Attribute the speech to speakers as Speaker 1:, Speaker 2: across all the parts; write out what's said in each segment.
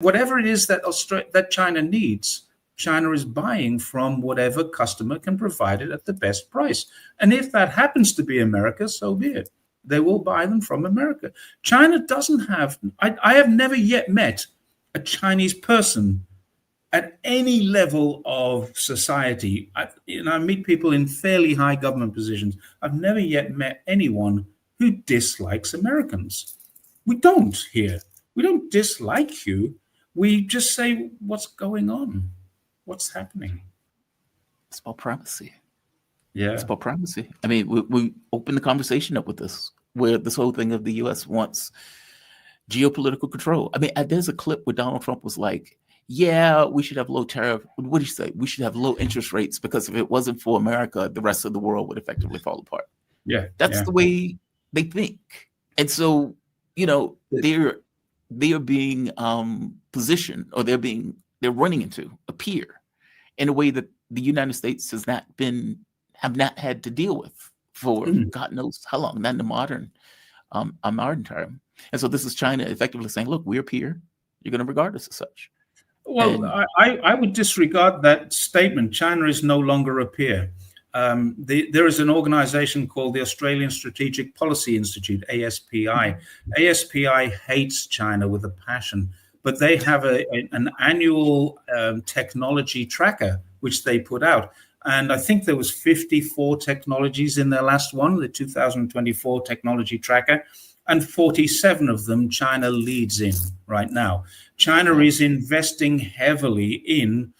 Speaker 1: whatever it is that China needs, China is buying from whatever customer can provide it at the best price. And if that happens to be America, so be it. They will buy them from America. China doesn't have, I have never yet met a Chinese person at any level of society. I meet people in fairly high government positions. I've never yet met anyone who dislikes Americans. We don't here. We don't dislike you. We just say, what's going on? What's happening?
Speaker 2: It's about primacy.
Speaker 1: Yeah.
Speaker 2: It's about primacy. I mean, we open the conversation up with this, where this whole thing of the U.S. wants geopolitical control. I mean, there's a clip where Donald Trump was like, yeah, we should have low tariff. What did he say? We should have low interest rates because if it wasn't for America, the rest of the world would effectively fall apart.
Speaker 1: Yeah.
Speaker 2: That's the way they think. And so, they're being positioned, or they're running into a peer in a way that the United States have not had to deal with for God knows how long, not in the modern term. And so this is China effectively saying, look, we're a peer. You're going to regard us as such.
Speaker 1: Well, I would disregard that statement. China is no longer a peer. There is an organization called the Australian Strategic Policy Institute, ASPI. ASPI hates China with a passion, but they have an annual technology tracker, which they put out. And I think there was 54 technologies in their last one, the 2024 technology tracker, and 47 of them China leads in right now. China is investing heavily in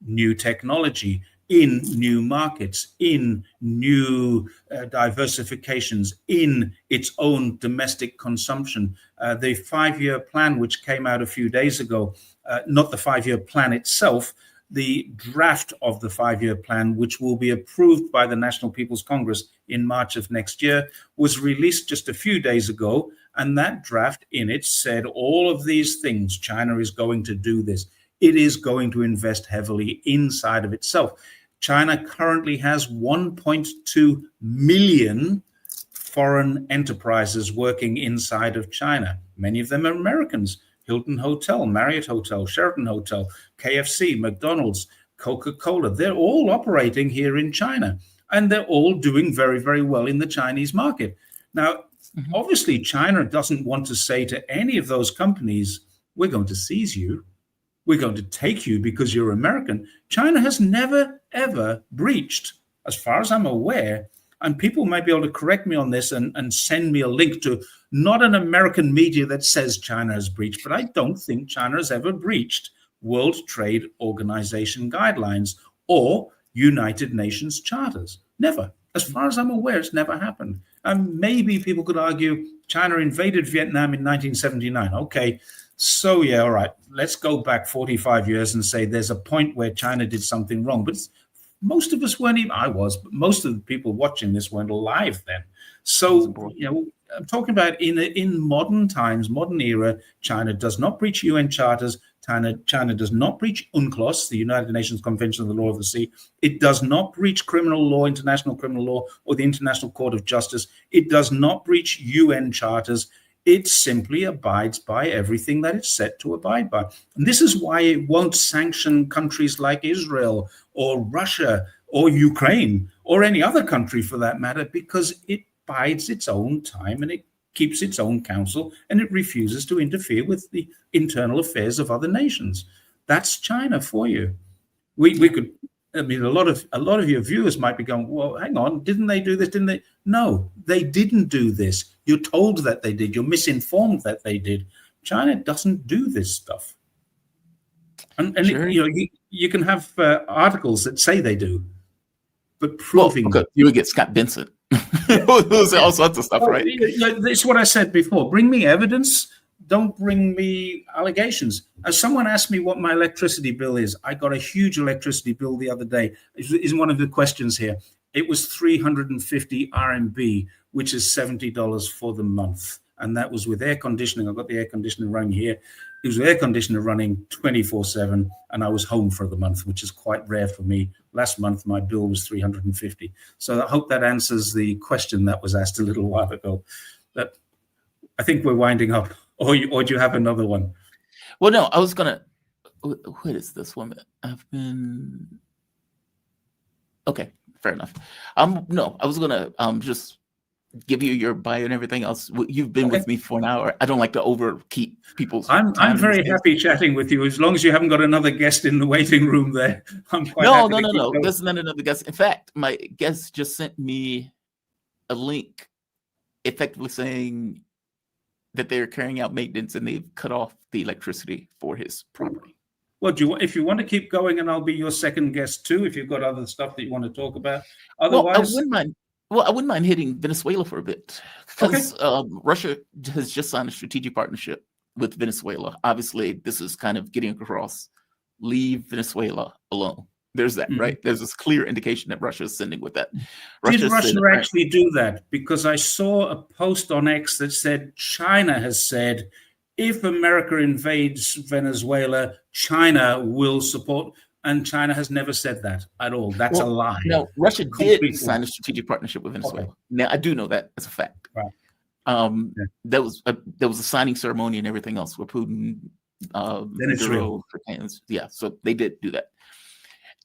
Speaker 1: new technology, in new markets, in new diversifications, in its own domestic consumption. The 5-year plan, which came out a few days ago, not the 5-year plan itself, the draft of the 5-year plan, which will be approved by the National People's Congress in March of next year, was released just a few days ago. And that draft in it said all of these things. China is going to do this. It is going to invest heavily inside of itself. China currently has 1.2 million foreign enterprises working inside of China. Many of them are Americans. Hilton Hotel, Marriott Hotel, Sheraton Hotel, KFC, McDonald's, Coca-Cola. They're all operating here in China, and they're all doing very, very well in the Chinese market. Now, obviously, China doesn't want to say to any of those companies, we're going to seize you. We're going to take you because you're American. China has never, ever breached, as far as I'm aware, and people might be able to correct me on this and send me a link to not an American media that says China has breached, but I don't think China has ever breached World Trade Organization guidelines or United Nations charters. Never. As far as I'm aware, it's never happened. And maybe people could argue China invaded Vietnam in 1979. Okay, so yeah, all right, let's go back 45 years and say there's a point where China did something wrong. But most of us weren't even, I was, but most of the people watching this weren't alive then. So, I'm talking about in modern times, modern era, China does not breach UN charters. China does not breach UNCLOS, the United Nations Convention on the Law of the Sea. It does not breach criminal law, international criminal law, or the International Court of Justice. It does not breach UN charters. It simply abides by everything that it's set to abide by. And this is why it won't sanction countries like Israel or Russia or Ukraine or any other country for that matter, because it bides its own time and it keeps its own counsel and it refuses to interfere with the internal affairs of other nations. That's China for you. We could, I mean, a lot of your viewers might be going, well, hang on, didn't they do this? Didn't they? No, they didn't do this. You're told that they did. You're misinformed that they did. China doesn't do this stuff. And sure. You can have articles that say they do, but proving
Speaker 2: you would get Scott Benson. All sorts of stuff, right?
Speaker 1: It's what I said before. Bring me evidence. Don't bring me allegations. As someone asked me what my electricity bill is, I got a huge electricity bill the other day. Is one of the questions here. It was 350 RMB, which is $70 for the month. And that was with air conditioning. I've got the air conditioner running here. It was air conditioner running 24/7, and I was home for the month, which is quite rare for me. Last month, my bill was 350. So I hope that answers the question that was asked a little while ago. But I think we're winding up. Or do you have another one?
Speaker 2: Well, no, I was gonna. What is this woman? I've been. Okay, fair enough. No, I was gonna just give you your bio and everything else. You've been
Speaker 1: Okay.
Speaker 2: with me for an hour. I don't like to overkeep people's
Speaker 1: I'm
Speaker 2: time.
Speaker 1: very happy chatting with you. As long as you haven't got another guest in the waiting room there, I'm quite
Speaker 2: No,
Speaker 1: happy
Speaker 2: no,
Speaker 1: to
Speaker 2: no,
Speaker 1: keep
Speaker 2: no.
Speaker 1: going.
Speaker 2: There's not another guest. In fact, my guest just sent me a link effectively saying that they're carrying out maintenance and they've cut off the electricity for his property.
Speaker 1: Well, if you want to keep going, and I'll be your second guest too, if you've got other stuff that you want to talk about.
Speaker 2: Well, I
Speaker 1: Otherwise,
Speaker 2: wouldn't mind. Well, I wouldn't mind hitting Venezuela for a bit because Russia has just signed a strategic partnership with Venezuela. Obviously, this is kind of getting across: leave Venezuela alone. There's that, right? There's this clear indication that Russia is sending with that.
Speaker 1: Did Russia actually do that? Because I saw a post on X that said China has said if America invades Venezuela, China will support. And China has never said that at all. That's a lie.
Speaker 2: No, Russia did sign a strategic partnership with Venezuela. Okay. Now, I do know that as a fact.
Speaker 1: Right.
Speaker 2: There was a signing ceremony and everything else where Putin,
Speaker 1: Israel.
Speaker 2: Yeah, so they did do that.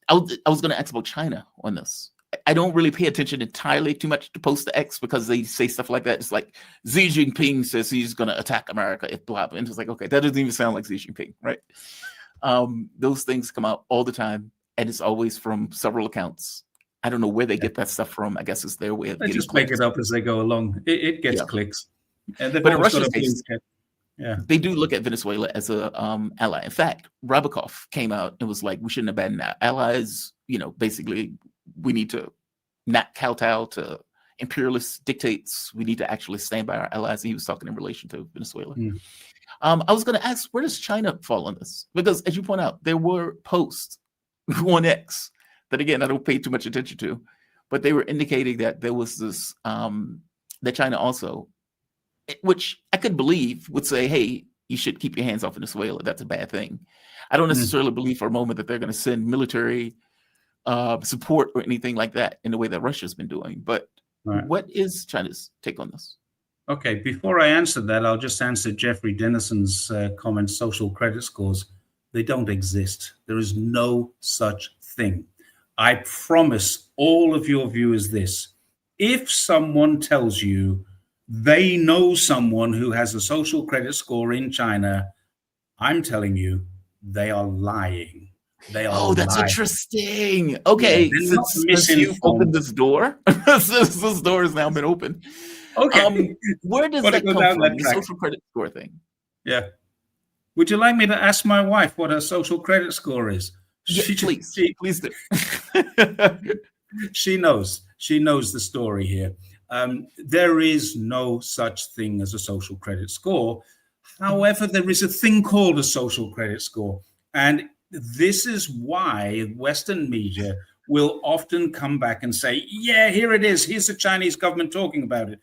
Speaker 2: I was going to ask about China on this. I don't really pay attention entirely too much to post the X because they say stuff like that. It's like Xi Jinping says he's going to attack America if blah, blah. And it's like, okay, that doesn't even sound like Xi Jinping, right? Those things come out all the time, and it's always from several accounts. I don't know where they get that stuff from. I guess it's their way of getting
Speaker 1: just
Speaker 2: clicks.
Speaker 1: Make it up as they go along. It gets clicks. And
Speaker 2: but in Russia's case, they do look at Venezuela as a ally. In fact, Rabakov came out and was like, we shouldn't abandon our allies. You know, basically, we need to not kowtow to imperialist dictates. We need to actually stand by our allies. And he was talking in relation to Venezuela. I was going to ask, where does China fall on this? Because as you point out, there were posts on X that, again, I don't pay too much attention to, but they were indicating that there was this, that China also, which I could believe would say, hey, you should keep your hands off Venezuela. That's a bad thing. I don't necessarily believe for a moment that they're going to send military support or anything like that in the way that Russia's been doing. But what is China's take on this?
Speaker 1: Okay, before I answer that, I'll just answer Jeffrey Dennison's comment, social credit scores. They don't exist. There is no such thing. I promise all of your viewers this. If someone tells you they know someone who has a social credit score in China, I'm telling you, they are lying. They are
Speaker 2: that's lying. Interesting. Okay, since you've opened this door, since this door has now been opened,
Speaker 1: okay.
Speaker 2: Where does that come from, the social credit score thing?
Speaker 1: Yeah. Would you like me to ask my wife what her social credit score is?
Speaker 2: Yeah, please do.
Speaker 1: She knows. She knows the story here. There is no such thing as a social credit score. However, there is a thing called a social credit score. And this is why Western media will often come back and say, yeah, here it is. Here's the Chinese government talking about it.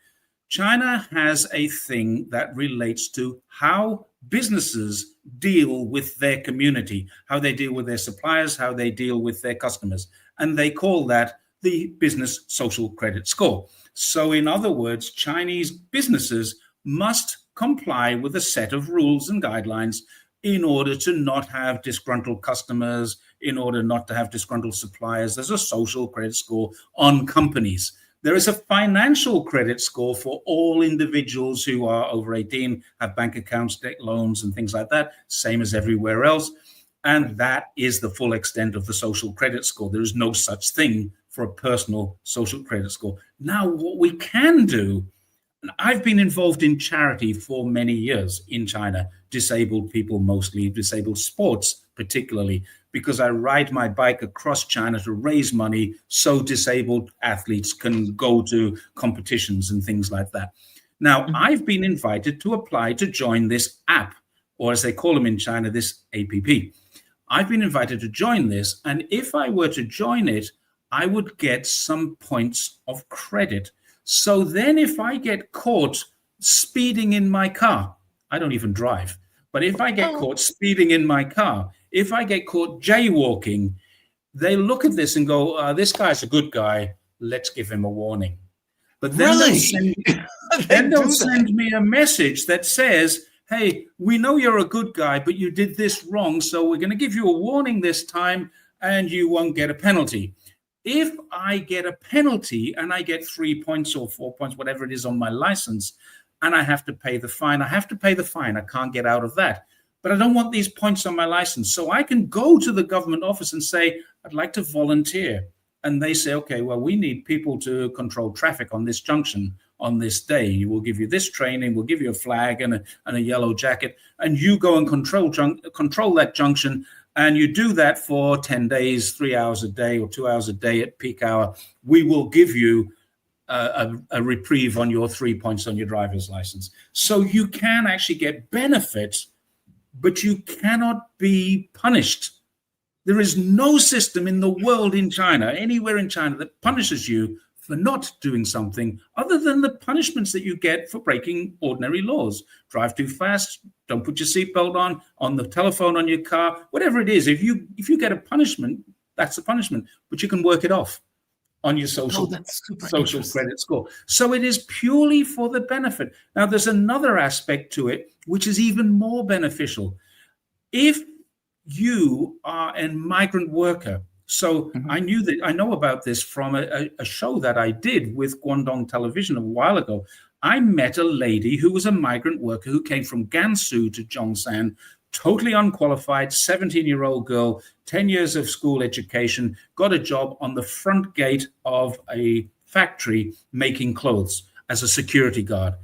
Speaker 1: China has a thing that relates to how businesses deal with their community, how they deal with their suppliers, how they deal with their customers. And they call that the business social credit score. So in other words, Chinese businesses must comply with a set of rules and guidelines in order to not have disgruntled customers, in order not to have disgruntled suppliers. There's a social credit score on companies. There is a financial credit score for all individuals who are over 18, have bank accounts, debt loans, and things like that, same as everywhere else. And that is the full extent of the social credit score. There is no such thing for a personal social credit score. Now, what we can do, I've been involved in charity for many years in China, disabled people mostly, disabled sports particularly, because I ride my bike across China to raise money so disabled athletes can go to competitions and things like that. Now, I've been invited to apply to join this app, or as they call them in China, this APP. I've been invited to join this, and if I were to join it, I would get some points of credit. So then if I get caught speeding in my car, I don't even drive, but if I get caught speeding in my car, if I get caught jaywalking, they look at this and go, this guy's a good guy, let's give him a warning. But then they'll send me a message that says, hey, we know you're a good guy, but you did this wrong, so we're going to give you a warning this time, and you won't get a penalty. If I get a penalty and I get 3 points or 4 points, whatever it is on my license, and I have to pay the fine, I have to pay the fine. I can't get out of that. But I don't want these points on my license. So I can go to the government office and say, I'd like to volunteer. And they say, okay, well, we need people to control traffic on this junction on this day. We'll give you this training. We'll give you a flag and a yellow jacket. And you go and control that junction. And you do that for 10 days, 3 hours a day or 2 hours a day at peak hour. We will give you a reprieve on your 3 points on your driver's license. So you can actually get benefits, but you cannot be punished. There is no system in the world in China, anywhere in China, that punishes you for not doing something other than the punishments that you get for breaking ordinary laws. Drive too fast, don't put your seatbelt on the telephone on your car, whatever it is. If you get a punishment, that's a punishment, but you can work it off on your social credit score. So it is purely for the benefit. Now, there's another aspect to it, which is even more beneficial. If you are a migrant worker, so I know about this from a show that I did with Guangdong Television a while ago. I met a lady who was a migrant worker who came from Gansu to Zhongshan, totally unqualified, 17-year-old girl, 10 years of school education, got a job on the front gate of a factory making clothes as a security guard.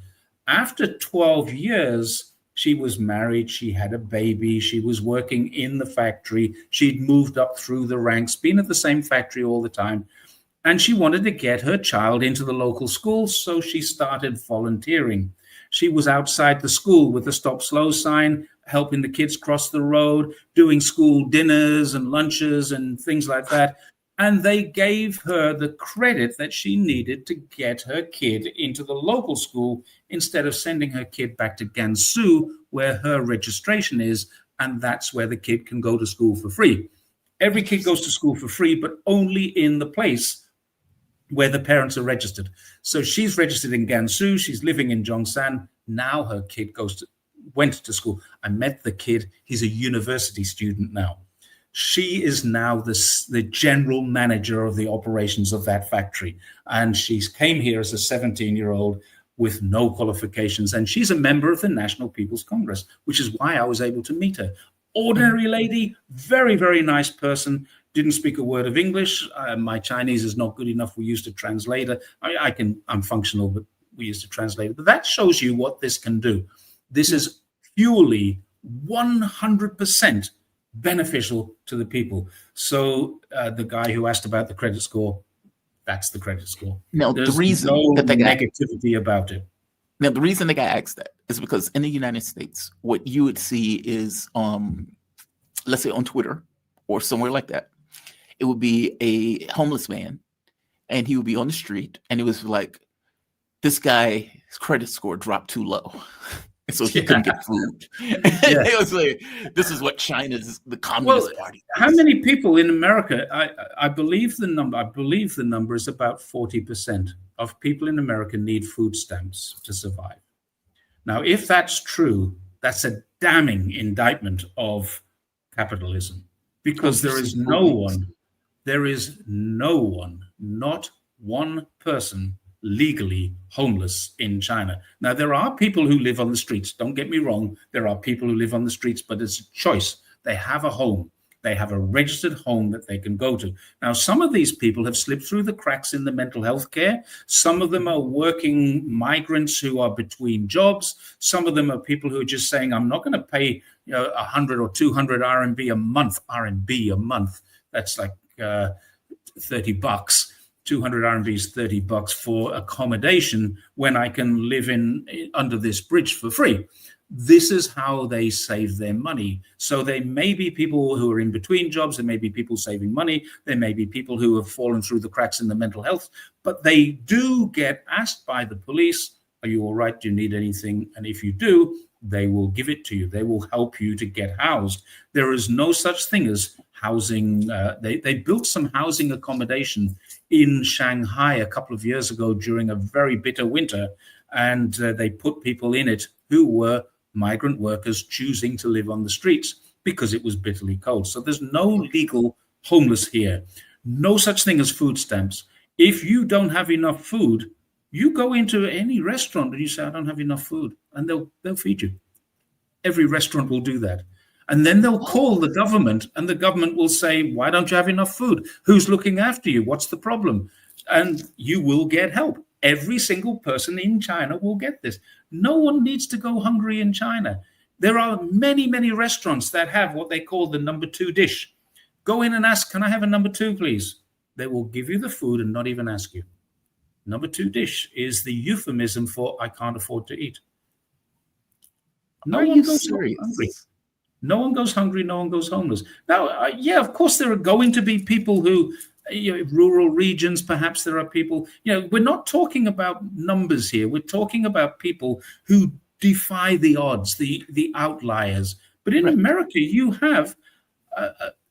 Speaker 1: After 12 years, she was married, she had a baby, she was working in the factory, she'd moved up through the ranks, been at the same factory all the time, and she wanted to get her child into the local school, so she started volunteering. She was outside the school with the stop slow sign, helping the kids cross the road, doing school dinners and lunches and things like that. And they gave her the credit that she needed to get her kid into the local school instead of sending her kid back to Gansu, where her registration is, and that's where the kid can go to school for free. Every kid goes to school for free, but only in the place where the parents are registered. So she's registered in Gansu, she's living in Zhongshan. Now her kid went to school. I met the kid, he's a university student now. She is now the general manager of the operations of that factory. And she came here as a 17-year-old with no qualifications. And she's a member of the National People's Congress, which is why I was able to meet her. Ordinary lady, very, very nice person, didn't speak a word of English. My Chinese is not good enough. We used a translator. I'm functional, but we used a translator. But that shows you what this can do. This is purely 100% beneficial to the people. So the guy who asked about the credit score, that's the credit score.
Speaker 2: Now,
Speaker 1: There's
Speaker 2: the reason
Speaker 1: no
Speaker 2: that they got
Speaker 1: negativity about it.
Speaker 2: Now, the reason the guy asked that is because in the United States, what you would see is, let's say on Twitter or somewhere like that, it would be a homeless man and he would be on the street and it was like, this guy's credit score dropped too low. And so he couldn't get food. It was like, this is what China's, the Communist Party.
Speaker 1: How many people in America, I believe the number is about 40% of people in America need food stamps to survive. Now, if that's true, that's a damning indictment of capitalism, because there is no one, not one person legally homeless in China. Now, there are people who live on the streets. Don't get me wrong. There are people who live on the streets, but it's a choice. They have a home. They have a registered home that they can go to. Now, some of these people have slipped through the cracks in the mental health care. Some of them are working migrants who are between jobs. Some of them are people who are just saying, I'm not going to pay 100 or 200 RMB a month. That's like $30. 200 RMB is $30 for accommodation when I can live under this bridge for free. This is how they save their money. So there may be people who are in between jobs. There may be people saving money. There may be people who have fallen through the cracks in the mental health. But they do get asked by the police, are you all right? Do you need anything? And if you do, they will give it to you. They will help you to get housed. There is no such thing as housing. They built some housing accommodation in Shanghai a couple of years ago during a very bitter winter. And they put people in it who were migrant workers choosing to live on the streets because it was bitterly cold. So there's no legal homeless here. No such thing as food stamps. If you don't have enough food, you go into any restaurant and you say, I don't have enough food, and they'll feed you. Every restaurant will do that. And then they'll call the government, and the government will say, why don't you have enough food? Who's looking after you? What's the problem? And you will get help. Every single person in China will get this. No one needs to go hungry in China. There are many, many restaurants that have what they call the number 2 dish. Go in and ask, can I have a number 2, please? They will give you the food and not even ask you. Number 2 dish is the euphemism for I can't afford to eat.
Speaker 2: No one goes hungry.
Speaker 1: No one goes hungry. No one goes homeless. Now, yeah, of course, there are going to be people who, rural regions, perhaps there are people, we're not talking about numbers here. We're talking about people who defy the odds, the outliers. But in America, you have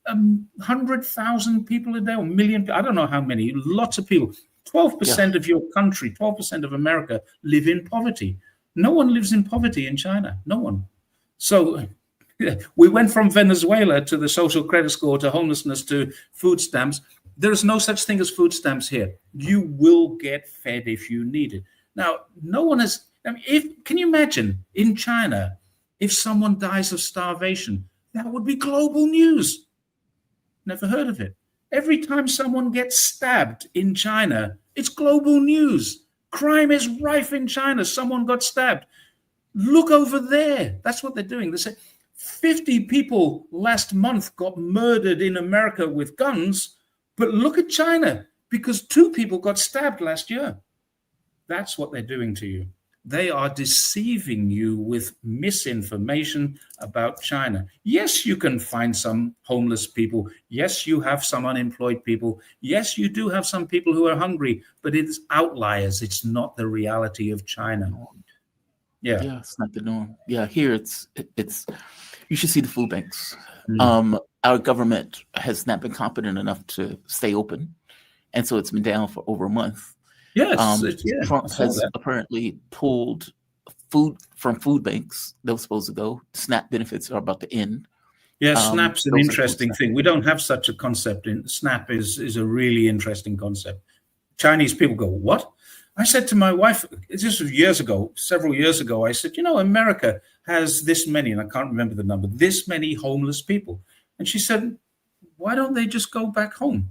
Speaker 1: 100,000 people a day, or million, I don't know how many, lots of people. 12% of your country, 12% of America live in poverty. No one lives in poverty in China. No one. So we went from Venezuela to the social credit score to homelessness to food stamps. There is no such thing as food stamps here. You will get fed if you need it. Now, no one has. Can you imagine in China if someone dies of starvation? That would be global news. Never heard of it. Every time someone gets stabbed in China, it's global news. Crime is rife in China. Someone got stabbed. Look over there. That's what they're doing. They say 50 people last month got murdered in America with guns, but look at China because 2 people got stabbed last year. That's what they're doing to you. They are deceiving you with misinformation about China. Yes, you can find some homeless people. Yes, you have some unemployed people. Yes, you do have some people who are hungry, but it's outliers. It's not the reality of China. Yeah,
Speaker 2: it's not the norm. Yeah, here it's you should see the food banks. Our government has not been competent enough to stay open, and so it's been down for over a month.
Speaker 1: Yes,
Speaker 2: Trump has apparently pulled food from food banks that were supposed to go. SNAP benefits are about to end.
Speaker 1: Yeah, SNAP's an interesting thing. We don't have such a concept. SNAP is a really interesting concept. Chinese people go, what? I said to my wife, this was years ago, several years ago, I said, America has this many, and I can't remember the number, this many homeless people. And she said, why don't they just go back home?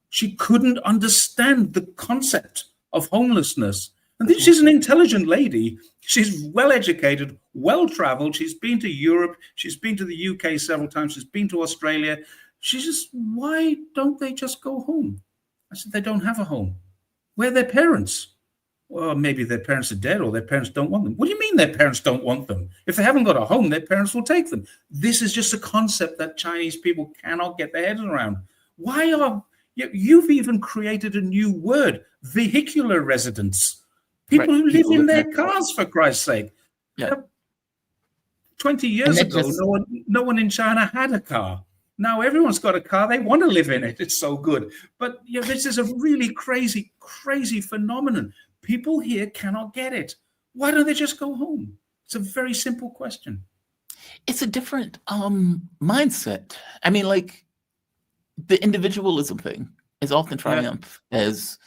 Speaker 1: She couldn't understand the concept of homelessness. And then she's an intelligent lady. She's well-educated, well-traveled. She's been to Europe. She's been to the UK several times. She's been to Australia. She just, why don't they just go home? I said, they don't have a home. Where are their parents? Well, maybe their parents are dead or their parents don't want them. What do you mean their parents don't want them? If they haven't got a home, their parents will take them. This is just a concept that Chinese people cannot get their heads around. You've even created a new word, vehicular residents. People who live in their cars, for Christ's sake.
Speaker 2: Yeah.
Speaker 1: 20 years ago, no one in China had a car. Now everyone's got a car. They want to live in it. It's so good. But this is a really crazy, crazy phenomenon. People here cannot get it. Why don't they just go home? It's a very simple question.
Speaker 2: It's a different mindset. I mean, like, the individualism thing is often triumph as,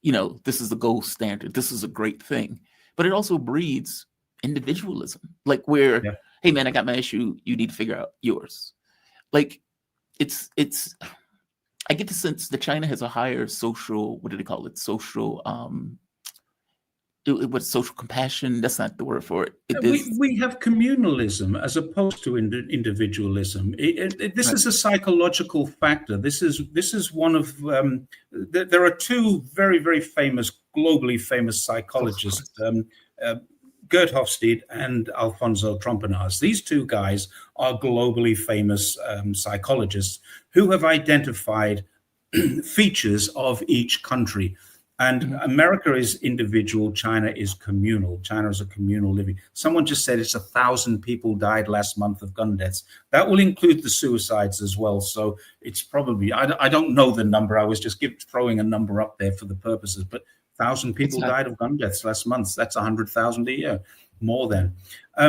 Speaker 2: this is the gold standard. This is a great thing. But it also breeds individualism. Like where, hey, man, I got my issue. You need to figure out yours. Like it's I get the sense that China has a higher social, what do they call it? Social, what's social compassion? That's not the word for it.
Speaker 1: We have communalism as opposed to individualism. This is a psychological factor. This is one of there are 2 very, very famous, globally famous psychologists, Gerd Hofstede and Alfonso Trompenas. These 2 guys are globally famous psychologists who have identified features of each country. And America is individual. China is communal. China is a communal living. Someone just said it's 1,000 people died last month of gun deaths. That will include the suicides as well. So it's probably, I don't know the number. I was just throwing a number up there for the purposes. But 1,000 people
Speaker 2: Exactly.
Speaker 1: died of gun deaths last month. That's 100,000 a year, more than.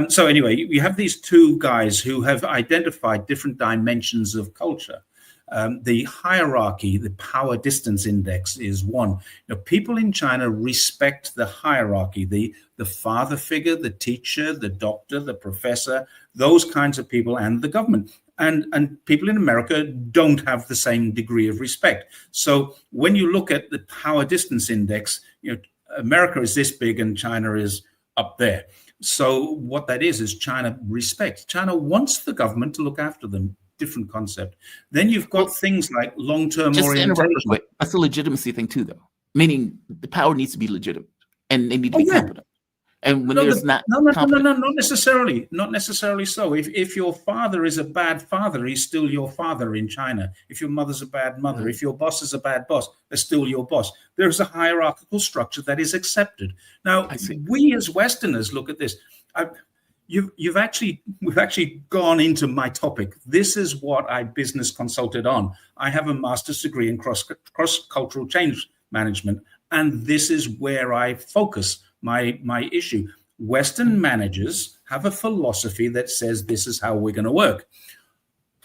Speaker 1: So anyway, you have these two guys who have identified different dimensions of culture. The hierarchy, the power distance index is one. People in China respect the hierarchy, the father figure, the teacher, the doctor, the professor, those kinds of people, and the government. And people in America don't have the same degree of respect. So when you look at the power distance index, America is this big and China is up there. So what that is China respects. China wants the government to look after them. Different concept. Then you've got things like long-term
Speaker 2: just
Speaker 1: orientation.
Speaker 2: To interrupt quick, that's a legitimacy thing too, though. Meaning the power needs to be legitimate and they need to be competent. And when there's not
Speaker 1: necessarily, not necessarily so. If your father is a bad father, he's still your father in China. If your mother's a bad mother, if your boss is a bad boss, they're still your boss. There's a hierarchical structure that is accepted. Now, we as Westerners look at this. We've actually gone into my topic. This is what I business consulted on. I have a master's degree in cross-cultural change management, and this is where I focus my issue. Western managers have a philosophy that says this is how we're going to work.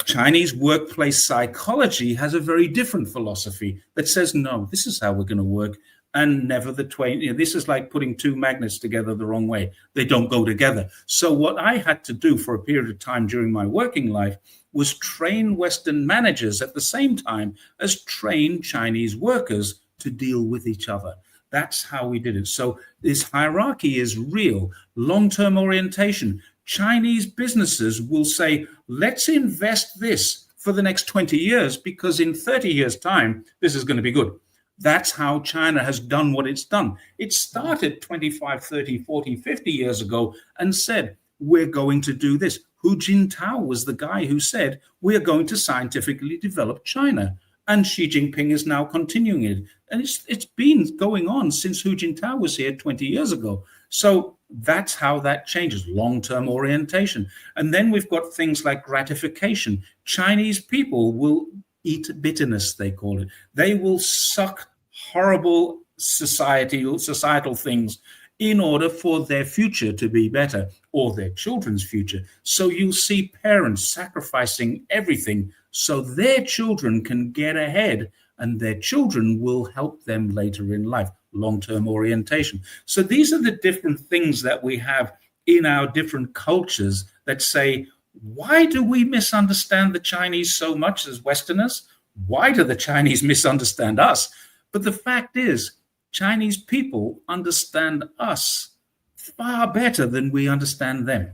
Speaker 1: Chinese workplace psychology has a very different philosophy that says, no, this is how we're going to work, and never the twain. This is like putting two magnets together the wrong way. They don't go together. So what I had to do for a period of time during my working life was train Western managers at the same time as train Chinese workers to deal with each other. That's how we did it. So this hierarchy is real. Long-term orientation. Chinese businesses will say, let's invest this for the next 20 years because in 30 years' time, this is going to be good. That's how China has done what it's done. It started 25, 30, 40, 50 years ago and said, we're going to do this. Hu Jintao was the guy who said, we're going to scientifically develop China. And Xi Jinping is now continuing it. And it's been going on since Hu Jintao was here 20 years ago. So that's how that changes, long-term orientation. And then we've got things like gratification. Chinese people will eat bitterness, they call it. They will suck horrible societal things in order for their future to be better or their children's future. So you'll see parents sacrificing everything so their children can get ahead and their children will help them later in life. Long-term orientation. So these are the different things that we have in our different cultures that say, why do we misunderstand the Chinese so much as Westerners? Why do the Chinese misunderstand us? But the fact is, Chinese people understand us far better than we understand them.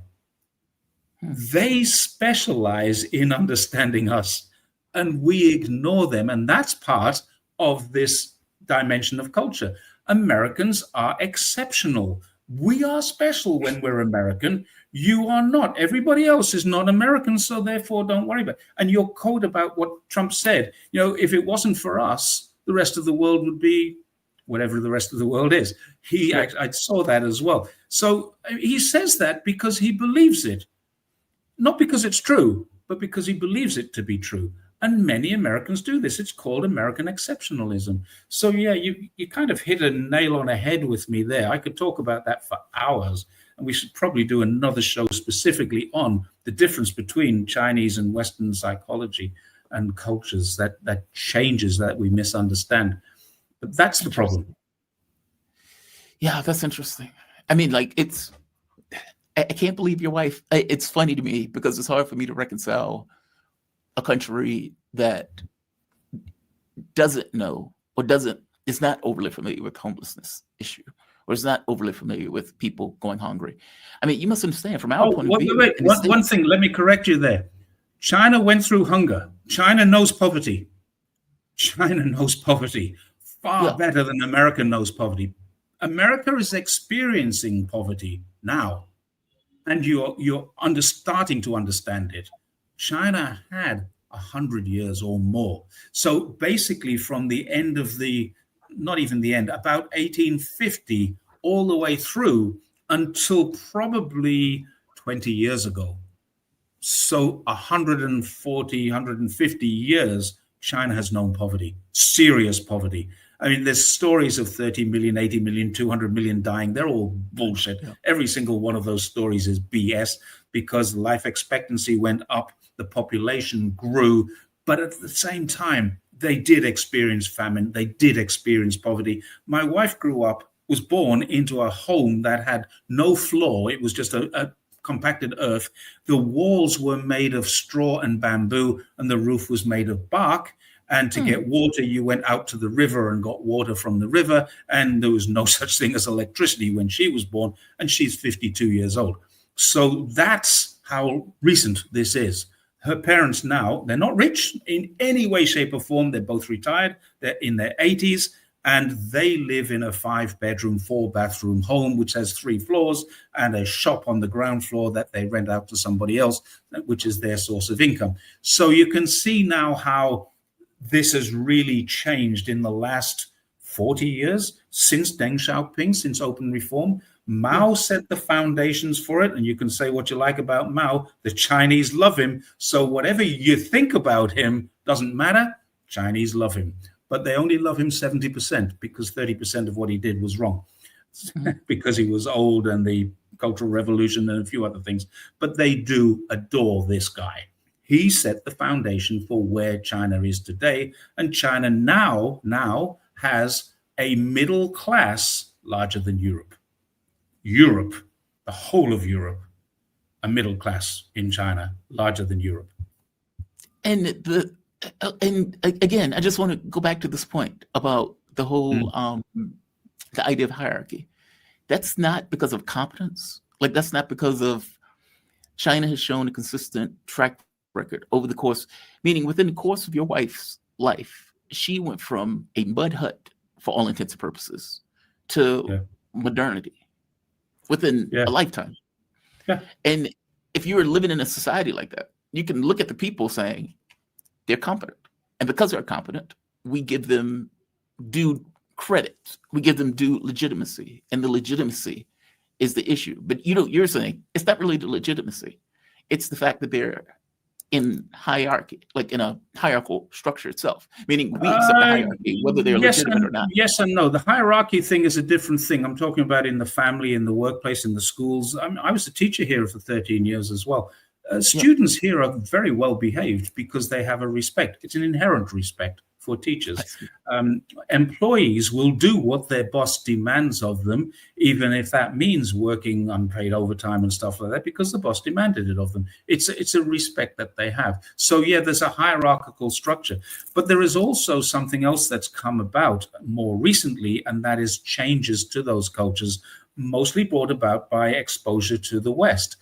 Speaker 1: They specialize in understanding us, and we ignore them. And that's part of this dimension of culture. Americans are exceptional. We are special when we're American. You are not. Everybody else is not American, so therefore don't worry about it. And your quote about what Trump said, if it wasn't for us, the rest of the world would be whatever the rest of the world is. I saw that as well. So he says that because he believes it. Not because it's true, but because he believes it to be true. And many Americans do this. It's called American exceptionalism. So, yeah, you kind of hit a nail on the head with me there. I could talk about that for hours. And we should probably do another show specifically on the difference between Chinese and Western psychology and cultures that changes that we misunderstand. But that's the problem.
Speaker 2: Yeah, that's interesting. I mean, like, I can't believe your wife. It's funny to me because it's hard for me to reconcile a country that doesn't know or is not overly familiar with homelessness issue, or is not overly familiar with people going hungry. I mean, you must understand from our point of view.
Speaker 1: Wait. One thing, let me correct you there. China went through hunger. China knows poverty. China knows poverty far better than America knows poverty. America is experiencing poverty now, and you're starting to understand it. China had 100 years or more. So basically from the end of not even the end, about 1850 all the way through until probably 20 years ago. So 140, 150 years, China has known poverty, serious poverty. I mean, there's stories of 30 million, 80 million, 200 million dying. They're all bullshit. Yeah. Every single one of those stories is BS because life expectancy went up, the population grew, but at the same time, they did experience famine. They did experience poverty. My wife was born into a home that had no floor. It was just a compacted earth. The walls were made of straw and bamboo, and the roof was made of bark. And to get water, you went out to the river and got water from the river. And there was no such thing as electricity when she was born, and she's 52 years old. So that's how recent this is. Her parents now, they're not rich in any way, shape, or form. They're both retired. They're in their 80s, and they live in a 5-bedroom, 4-bathroom home, which has 3 floors and a shop on the ground floor that they rent out to somebody else, which is their source of income. So you can see now how this has really changed in the last 40 years since Deng Xiaoping, since open reform. Mao set the foundations for it, and you can say what you like about Mao. The Chinese love him, so whatever you think about him doesn't matter. Chinese love him, but they only love him 70% because 30% of what he did was wrong, because he was old and the Cultural Revolution and a few other things. But they do adore this guy. He set the foundation for where China is today, and China now has a middle class larger than Europe. Europe, the whole of Europe, a middle class in China, larger than Europe.
Speaker 2: And again, I just want to go back to this point about the whole the idea of hierarchy. That's not because of competence. Like, that's not because of China has shown a consistent track record over the course, meaning within the course of your wife's life, she went from a mud hut, for all intents and purposes, to modernity within a lifetime. Yeah. And if you were living in a society like that, you can look at the people saying they're competent. And because they're competent, we give them due credit. We give them due legitimacy. And the legitimacy is the issue. But you're saying it's not really the legitimacy. It's the fact that they're in hierarchy, like in a hierarchical structure itself, meaning we accept the hierarchy, whether they're legitimate or not.
Speaker 1: Yes and no. The hierarchy thing is a different thing. I'm talking about in the family, in the workplace, in the schools. I was a teacher here for 13 years as well. Students here are very well behaved because they have a respect. It's an inherent respect for teachers. Employees will do what their boss demands of them, even if that means working unpaid overtime and stuff like that, because the boss demanded it of them. It's a respect that they have. So yeah, there's a hierarchical structure, but there is also something else that's come about more recently, and that is changes to those cultures, mostly brought about by exposure to the West.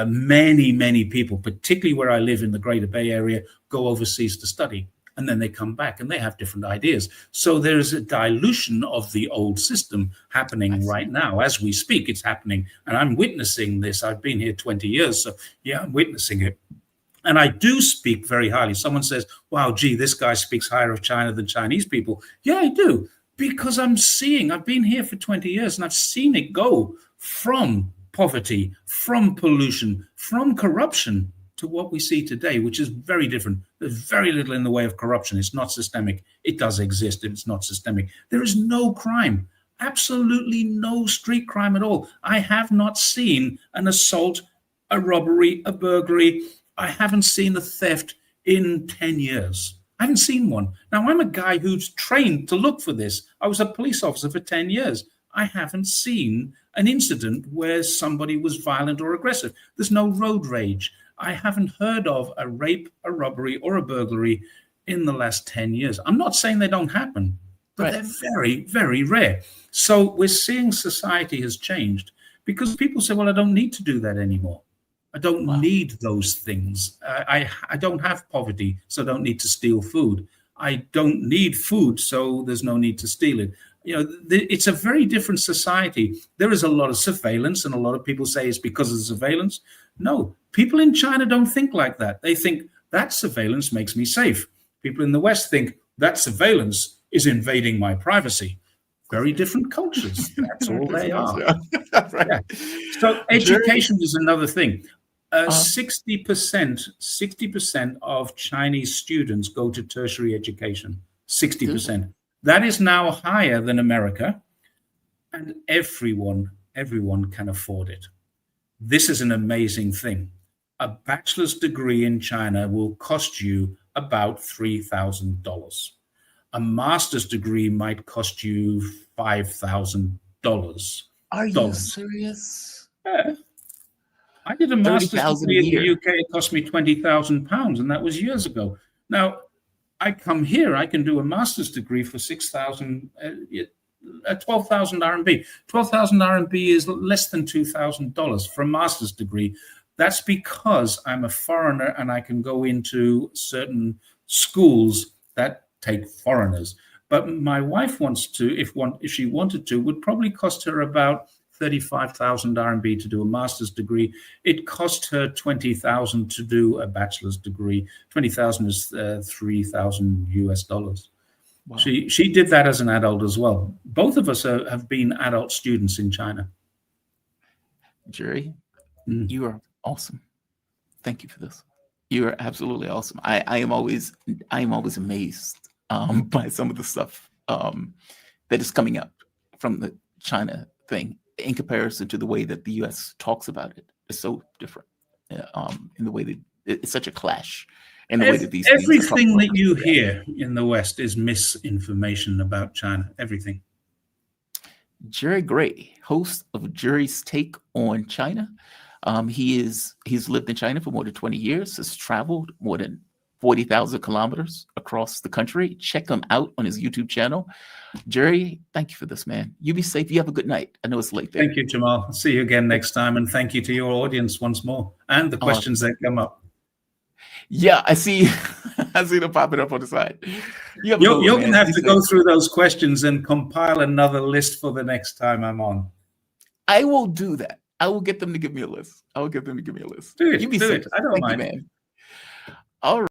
Speaker 1: Many people, particularly where I live in the Greater Bay Area, go overseas to study. And then they come back and they have different ideas. So there's a dilution of the old system happening right now. As we speak, it's happening. And I'm witnessing this. I've been here 20 years. So yeah, I'm witnessing it. And I do speak very highly. Someone says, wow, gee, this guy speaks higher of China than Chinese people. Yeah, I do. Because I've been here for 20 years and I've seen it go from poverty, from pollution, from corruption, to what we see today, which is very different. There's very little in the way of corruption. It's not systemic. It does exist. It's not systemic. There is no crime, absolutely no street crime at all. I have not seen an assault, a robbery, a burglary. I haven't seen a theft in 10 years. I haven't seen one. Now, I'm a guy who's trained to look for this. I was a police officer for 10 years. I haven't seen an incident where somebody was violent or aggressive. There's no road rage. I haven't heard of a rape, a robbery, or a burglary in the last 10 years. I'm not saying they don't happen, but they're very, very rare. So we're seeing society has changed because people say, well, I don't need to do that anymore. I don't need those things. I don't have poverty, so I don't need to steal food. I don't need food, so there's no need to steal it. It's a very different society. There is a lot of surveillance, and a lot of people say it's because of the surveillance. No, people in China don't think like that. They think that surveillance makes me safe. People in the West think that surveillance is invading my privacy. Very different cultures. That's all they are. Right. Yeah. So education is another thing. 60% of Chinese students go to tertiary education. 60%. That is now higher than America, and everyone can afford it. This is an amazing thing. A bachelor's degree in China will cost you about $3,000. A master's degree might cost you $5,000.
Speaker 2: Are you serious?
Speaker 1: Yeah. I did a master's
Speaker 2: 30,000 a
Speaker 1: degree in the
Speaker 2: year.
Speaker 1: UK. It cost me £20,000, and that was years ago. Now, I come here, I can do a master's degree for 12,000 RMB. 12,000 RMB is less than $2,000 for a master's degree. That's because I'm a foreigner and I can go into certain schools that take foreigners. But my wife wants to, if she wanted to, would probably cost her about 35,000 RMB to do a master's degree. It cost her 20,000 to do a bachelor's degree. 20,000 is 3,000 US dollars. Wow. She did that as an adult as well. Both of us have been adult students in China.
Speaker 2: Jerry, you are awesome. Thank you for this. You are absolutely awesome. I am always amazed by some of the stuff that is coming up from the China thing in comparison to the way that the U.S. talks about it. It's so different in the way that it's such a clash. And the way that these
Speaker 1: everything that you hear in the West is misinformation about China. Everything.
Speaker 2: Jerry Gray, host of Jerry's Take on China. He's lived in China for more than 20 years, has traveled more than 40,000 kilometers across the country. Check him out on his YouTube channel. Jerry, thank you for this, man. You be safe. You have a good night. I know it's late there.
Speaker 1: Thank you, Jamal. I'll see you again next time. And thank you to your audience once more and the questions that come up.
Speaker 2: Yeah, I see. I see them popping up on the side.
Speaker 1: You're going to have to go through those questions and compile another list for the next time I'm on.
Speaker 2: I will do that. I will get them to give me a list.
Speaker 1: Do it.
Speaker 2: You be safe.
Speaker 1: I don't mind.
Speaker 2: Thank you, man. All right.